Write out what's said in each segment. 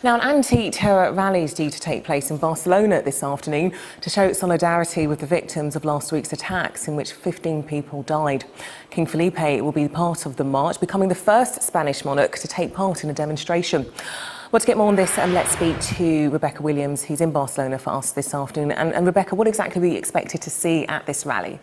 Now, an anti-terror rally is due to take place in Barcelona this afternoon to show solidarity with the victims of last week's attacks in which 15 people died. King Felipe will be part of the march, becoming the first Spanish monarch to take part in a demonstration. Well, to get more on this, let's speak to Rebecca Williams, who's in Barcelona for us this afternoon. And Rebecca, what exactly are we expected to see at this rally?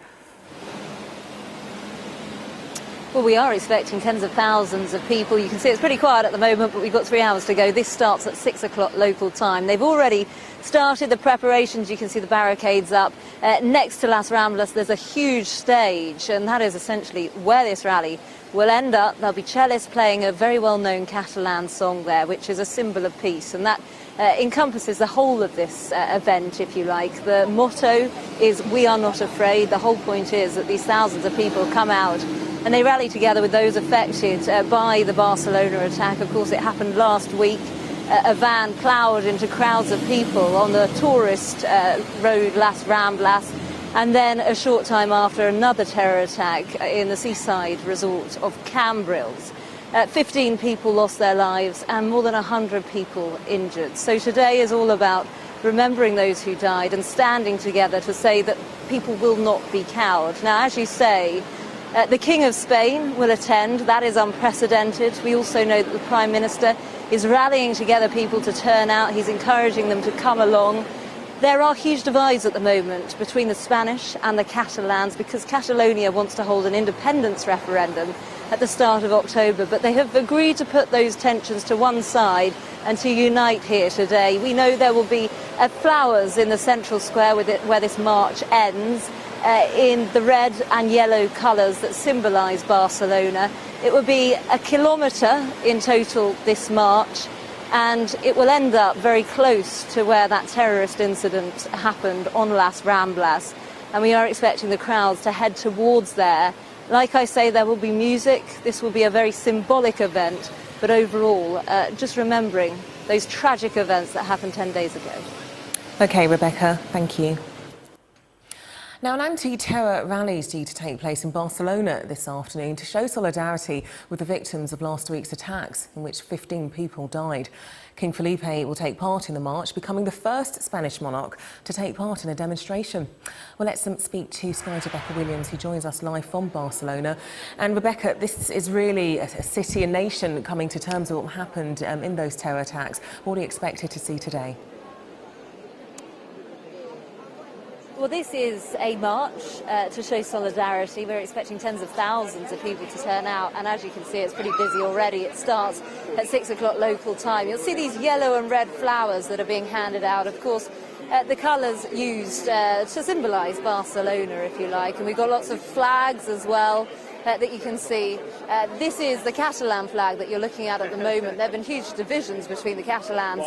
Well, we are expecting tens of thousands of people. You can see it's pretty quiet at the moment, but we've got 3 hours to go. This starts at 6 o'clock local time. They've already started the preparations. You can see the barricades up. Next to Las Ramblas, there's a huge stage, and that is essentially where this rally will end up. There'll be cellists playing a very well-known Catalan song there, which is a symbol of peace, and that encompasses the whole of this event, if you like. The motto is "We are not afraid." The whole point is that these thousands of people come out and they rally together with those affected by the Barcelona attack. Of course, it happened last week. A van ploughed into crowds of people on the tourist road Las Ramblas, and then a short time after, another terror attack in the seaside resort of Cambrils. 15 people lost their lives and more than 100 people injured. So today is all about remembering those who died and standing together to say that people will not be cowed. Now, as you say, the King of Spain will attend. That is unprecedented. We also know that the Prime Minister is rallying together people to turn out. He's encouraging them to come along. There are huge divides at the moment between the Spanish and the Catalans because Catalonia wants to hold an independence referendum at the start of October, but they have agreed to put those tensions to one side and to unite here today. We know there will be flowers in the central square where this march ends, in the red and yellow colours that symbolise Barcelona. It will be 1 kilometre in total, this march, and it will end up very close to where that terrorist incident happened on Las Ramblas. And we are expecting the crowds to head towards there. Like I say, there will be music. This will be a very symbolic event, but overall, just remembering those tragic events that happened 10 days ago. OK, Rebecca, thank you. Now, an anti-terror rally is due to take place in Barcelona this afternoon to show solidarity with the victims of last week's attacks, in which 15 people died. King Felipe will take part in the march, becoming the first Spanish monarch to take part in a demonstration. Well, let's speak to Sky's Rebecca Williams, who joins us live from Barcelona. And Rebecca, this is really a city and nation coming to terms with what happened in those terror attacks. What are you expected to see today? Well, this is a march to show solidarity. We're expecting tens of thousands of people to turn out, and as you can see, it's pretty busy already. It starts at 6 o'clock local time. You'll see these yellow and red flowers that are being handed out. Of course, the colours used to symbolise Barcelona, if you like, and we've got lots of flags as well that you can see. This is the Catalan flag that you're looking at the moment. There have been huge divisions between the Catalans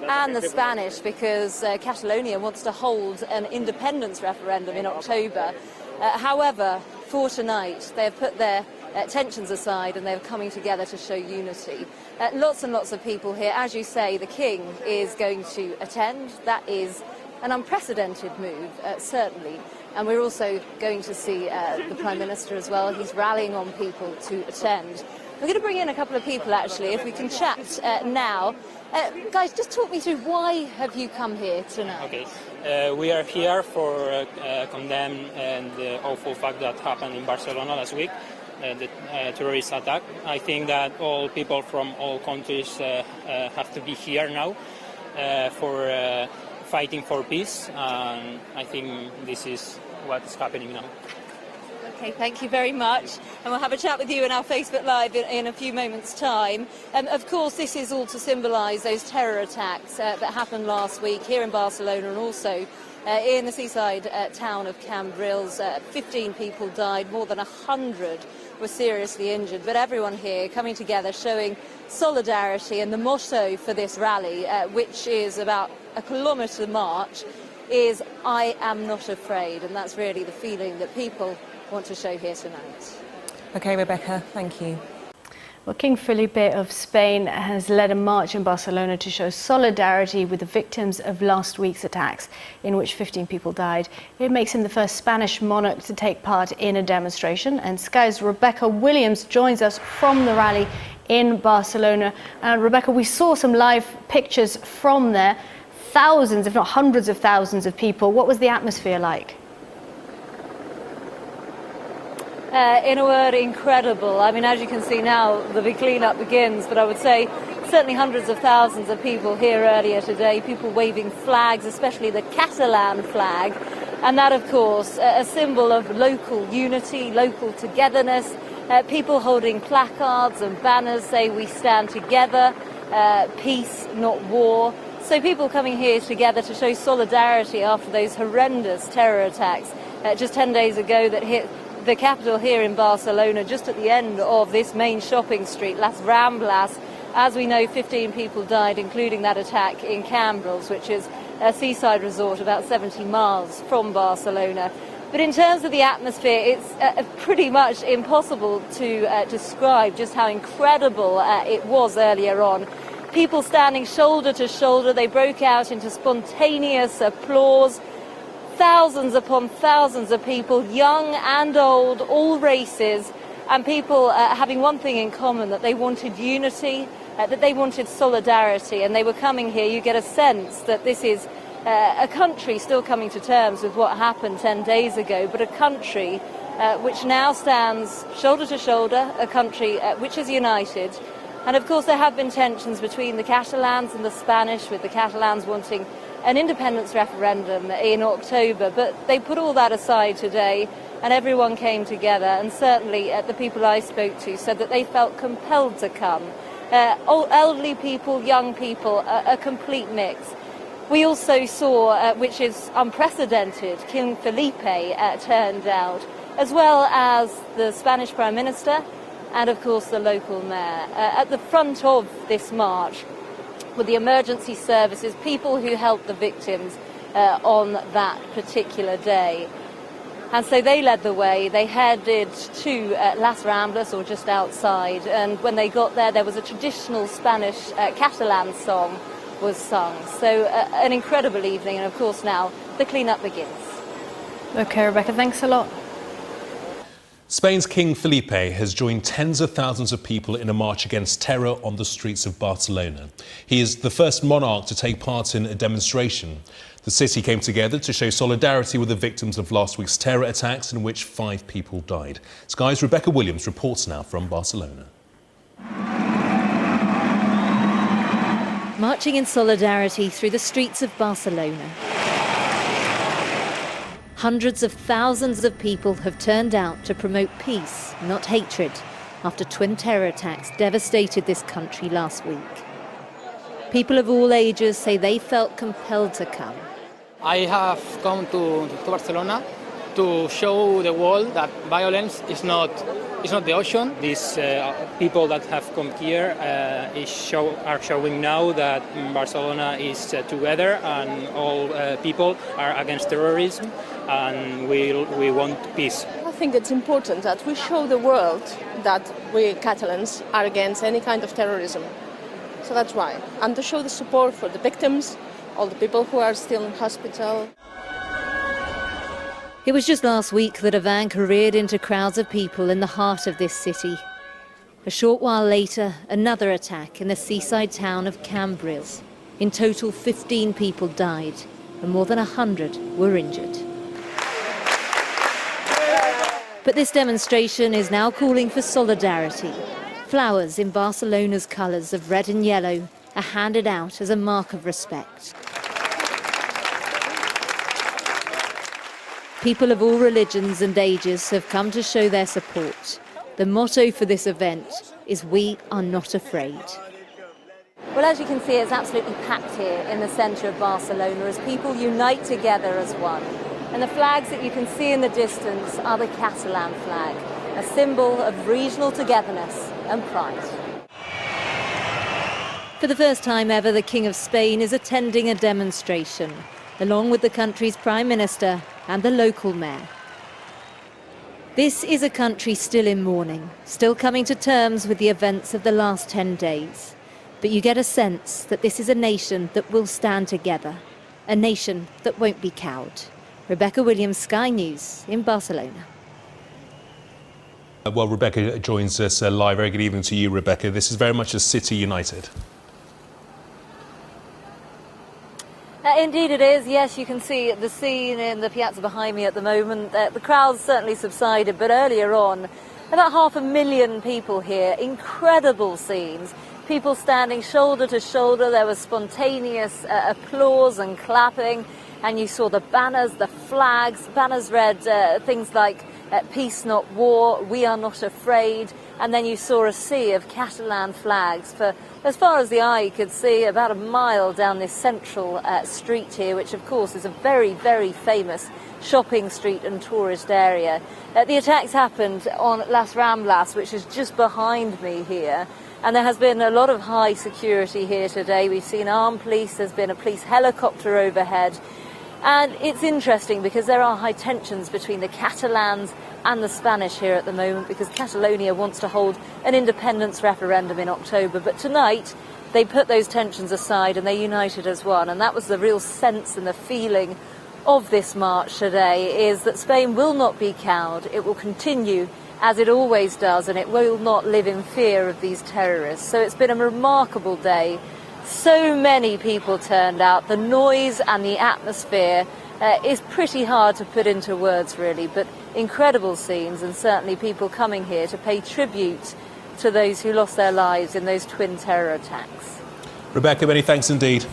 and the Spanish because Catalonia wants to hold an independence referendum in October. However, for tonight, they have put their tensions aside and they're coming together to show unity. Lots and lots of people here. As you say, the King is going to attend. That is an unprecedented move, certainly. And we're also going to see the Prime Minister as well. He's rallying on people to attend. We're going to bring in a couple of people, actually, if we can chat now. Guys, just talk me through, why have you come here tonight? Okay. We are here for condemn the awful fact that happened in Barcelona last week, the terrorist attack. I think that all people from all countries have to be here now for fighting for peace, and I think this is what's happening now. Okay, thank you very much. And we'll have a chat with you in our Facebook Live in a few moments' time. Of course, this is all to symbolise those terror attacks that happened last week here in Barcelona and also in the seaside town of Cambrils. 15 people died, more than 100 were seriously injured, but everyone here coming together showing solidarity. And the motto for this rally, which is about 1 kilometre march, is "I am not afraid," and that's really the feeling that people want to show here tonight. OK, Rebecca, thank you. Well, King Felipe of Spain has led a march in Barcelona to show solidarity with the victims of last week's attacks, in which 15 people died. It makes him the first Spanish monarch to take part in a demonstration. And Sky's Rebecca Williams joins us from the rally in Barcelona. And Rebecca, we saw some live pictures from there. Thousands, if not hundreds of thousands of people. What was the atmosphere like? In a word, incredible. I mean, as you can see now, the big clean-up begins, but I would say certainly hundreds of thousands of people here earlier today, people waving flags, especially the Catalan flag, and that, of course, a symbol of local unity, local togetherness, people holding placards and banners say we stand together, peace, not war. So people coming here together to show solidarity after those horrendous terror attacks just 10 days ago that hit the capital here in Barcelona, just at the end of this main shopping street, Las Ramblas. As we know, 15 people died, including that attack in Cambrils, which is a seaside resort about 70 miles from Barcelona. But in terms of the atmosphere, it's pretty much impossible to describe just how incredible it was earlier on. People standing shoulder to shoulder, they broke out into spontaneous applause. Thousands upon thousands of people, young and old, all races, and people having one thing in common, that they wanted unity, that they wanted solidarity, and they were coming here. You get a sense that this is a country still coming to terms with what happened 10 days ago, but a country which now stands shoulder to shoulder, a country which is united. And of course there have been tensions between the Catalans and the Spanish, with the Catalans wanting an independence referendum in October, but they put all that aside today and everyone came together, and certainly the people I spoke to said that they felt compelled to come. Elderly people, young people, a complete mix. We also saw, which is unprecedented, King Felipe turned out, as well as the Spanish Prime Minister and of course the local mayor. At the front of this march with the emergency services, people who helped the victims on that particular day. And so they led the way. They headed to Las Ramblas, or just outside, and when they got there, there was a traditional Spanish Catalan song was sung. So an incredible evening, and of course now the clean-up begins. Okay, Rebecca, thanks a lot. Spain's King Felipe has joined tens of thousands of people in a march against terror on the streets of Barcelona. He is the first monarch to take part in a demonstration. The city came together to show solidarity with the victims of last week's terror attacks, in which 5 people died. Sky's Rebecca Williams reports now from Barcelona. Marching in solidarity through the streets of Barcelona. Hundreds of thousands of people have turned out to promote peace, not hatred, after twin terror attacks devastated this country last week. People of all ages say they felt compelled to come. I have come to Barcelona to show the world that violence is not the option. These people that have come here are showing now that Barcelona is together, and all people are against terrorism, and we want peace. I think it's important that we show the world that we Catalans are against any kind of terrorism. So that's why. And to show the support for the victims, all the people who are still in hospital. It was just last week that a van careered into crowds of people in the heart of this city. A short while later, another attack in the seaside town of Cambrils. In total, 15 people died and more than 100 were injured. But this demonstration is now calling for solidarity. Flowers in Barcelona's colours of red and yellow are handed out as a mark of respect. People of all religions and ages have come to show their support. The motto for this event is "We are not afraid." Well, as you can see, it's absolutely packed here in the centre of Barcelona as people unite together as one. And the flags that you can see in the distance are the Catalan flag, a symbol of regional togetherness and pride. For the first time ever, the King of Spain is attending a demonstration, along with the country's Prime Minister and the local mayor. This is a country still in mourning, still coming to terms with the events of the last 10 days. But you get a sense that this is a nation that will stand together, a nation that won't be cowed. Rebecca Williams, Sky News in Barcelona. Well, Rebecca joins us live. Very good evening to you, Rebecca. This is very much a city united. Indeed it is. Yes, you can see the scene in the piazza behind me at the moment. The crowd's certainly subsided, but earlier on, about 500,000 people here. Incredible scenes. People standing shoulder to shoulder. There was spontaneous applause and clapping. And you saw the banners, the flags. Banners read things like peace not war, we are not afraid. And then you saw a sea of Catalan flags for as far as the eye could see, about a mile down this central street here, which of course is a very, very famous shopping street and tourist area. The attacks happened on Las Ramblas, which is just behind me here. And there has been a lot of high security here today. We've seen armed police, there's been a police helicopter overhead. And it's interesting because there are high tensions between the Catalans and the Spanish here at the moment, because Catalonia wants to hold an independence referendum in October. But tonight they put those tensions aside and they united as one. And that was the real sense and the feeling of this march today, is that Spain will not be cowed. It will continue as it always does, and it will not live in fear of these terrorists. So it's been a remarkable day. So many people turned out. The noise and the atmosphere is pretty hard to put into words, really, but incredible scenes, and certainly people coming here to pay tribute to those who lost their lives in those twin terror attacks. Rebecca, many thanks indeed.